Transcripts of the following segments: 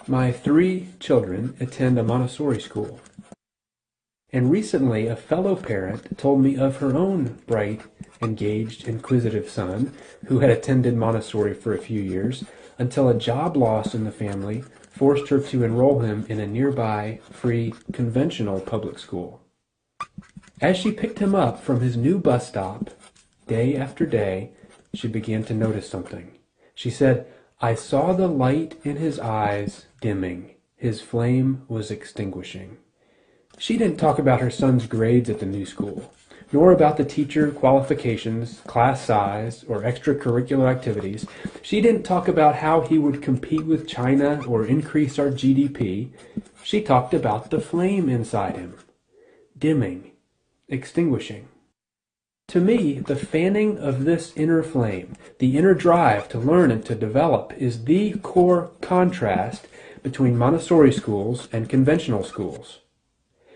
My 3 children attend a Montessori school, and recently a fellow parent told me of her own bright, engaged, inquisitive son who had attended Montessori for a few years until a job loss in the family forced her to enroll him in a nearby, free, conventional public school. As she picked him up from his new bus stop, day after day, she began to notice something. She said, "I saw the light in his eyes dimming. His flame was extinguishing." She didn't talk about her son's grades at the new school, nor about the teacher qualifications, class size, or extracurricular activities. She didn't talk about how he would compete with China or increase our GDP. She talked about the flame inside him, dimming, extinguishing. To me, the fanning of this inner flame, the inner drive to learn and to develop, is the core contrast between Montessori schools and conventional schools.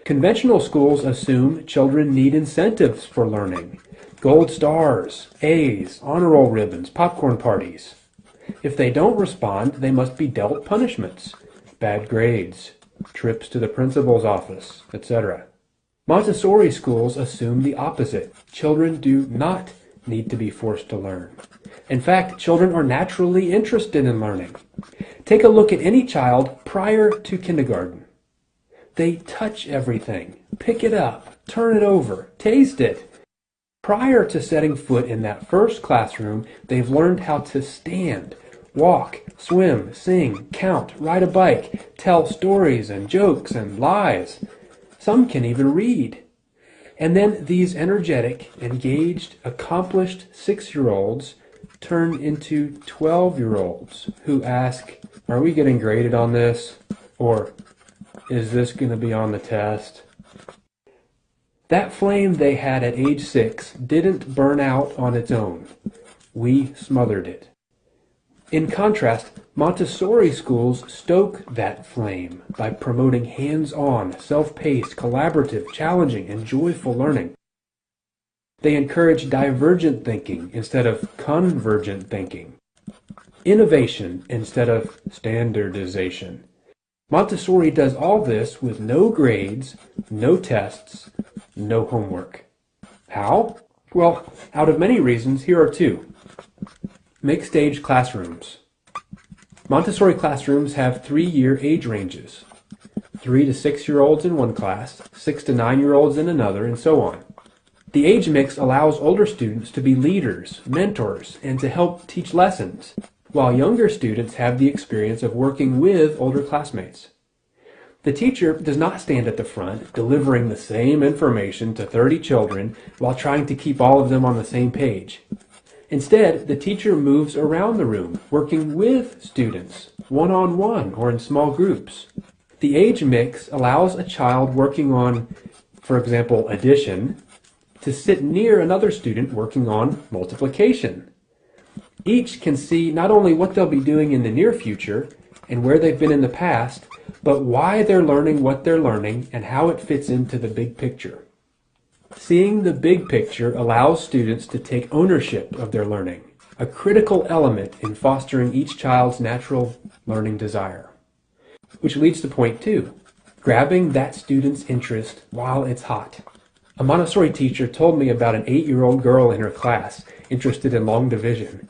Conventional schools assume children need incentives for learning. Gold stars, A's, honor roll ribbons, popcorn parties. If they don't respond, they must be dealt punishments, bad grades, trips to the principal's office, etc. Montessori schools assume the opposite. Children do not need to be forced to learn. In fact, children are naturally interested in learning. Take a look at any child prior to kindergarten. They touch everything, pick it up, turn it over, taste it. Prior to setting foot in that first classroom, they've learned how to stand, walk, swim, sing, count, ride a bike, tell stories and jokes and lies. Some can even read. And then these energetic, engaged, accomplished 6-year-olds turn into 12-year-olds who ask, "Are we getting graded on this?" Or, "Is this going to be on the test?" That flame they had at age 6 didn't burn out on its own. We smothered it. In contrast, Montessori schools stoke that flame by promoting hands-on, self-paced, collaborative, challenging, and joyful learning. They encourage divergent thinking instead of convergent thinking, innovation instead of standardization. Montessori does all this with no grades, no tests, no homework. How? Well, out of many reasons, here are 2. Mixed-age classrooms. Montessori classrooms have 3-year age ranges. 3 to 6-year-olds in one class, 6 to 9-year-olds in another, and so on. The age mix allows older students to be leaders, mentors, and to help teach lessons, while younger students have the experience of working with older classmates. The teacher does not stand at the front, delivering the same information to 30 children while trying to keep all of them on the same page. Instead, the teacher moves around the room, working with students, one-on-one or in small groups. The age mix allows a child working on, for example, addition, to sit near another student working on multiplication. Each can see not only what they'll be doing in the near future and where they've been in the past, but why they're learning what they're learning and how it fits into the big picture. Seeing the big picture allows students to take ownership of their learning, a critical element in fostering each child's natural learning desire. Which leads to point 2, grabbing that student's interest while it's hot. A Montessori teacher told me about an 8-year-old girl in her class interested in long division.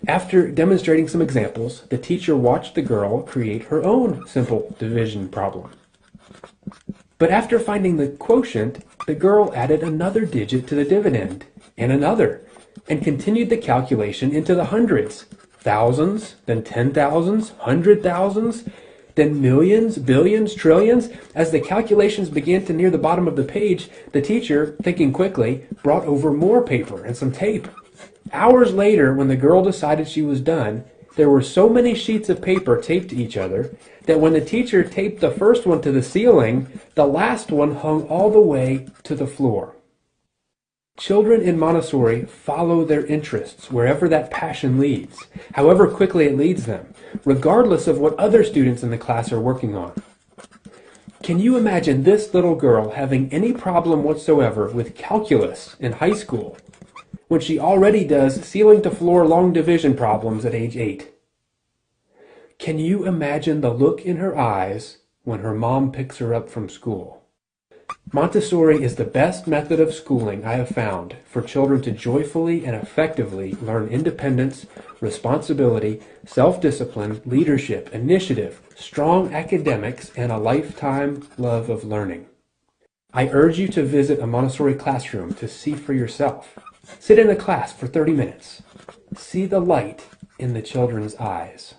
After demonstrating some examples, the teacher watched the girl create her own simple division problem. But after finding the quotient, the girl added another digit to the dividend, and another, and continued the calculation into the hundreds, thousands, then 10,000s, 100,000s, then millions, billions, trillions. As the calculations began to near the bottom of the page, the teacher, thinking quickly, brought over more paper and some tape. Hours later, when the girl decided she was done, there were so many sheets of paper taped to each other that when the teacher taped the first one to the ceiling, the last one hung all the way to the floor. Children in Montessori follow their interests wherever that passion leads, however quickly it leads them, regardless of what other students in the class are working on. Can you imagine this little girl having any problem whatsoever with calculus in high school when she already does ceiling-to-floor long division problems at age 8? Can you imagine the look in her eyes when her mom picks her up from school? Montessori is the best method of schooling I have found for children to joyfully and effectively learn independence, responsibility, self-discipline, leadership, initiative, strong academics, and a lifetime love of learning. I urge you to visit a Montessori classroom to see for yourself. Sit in a class for 30 minutes. See the light in the children's eyes.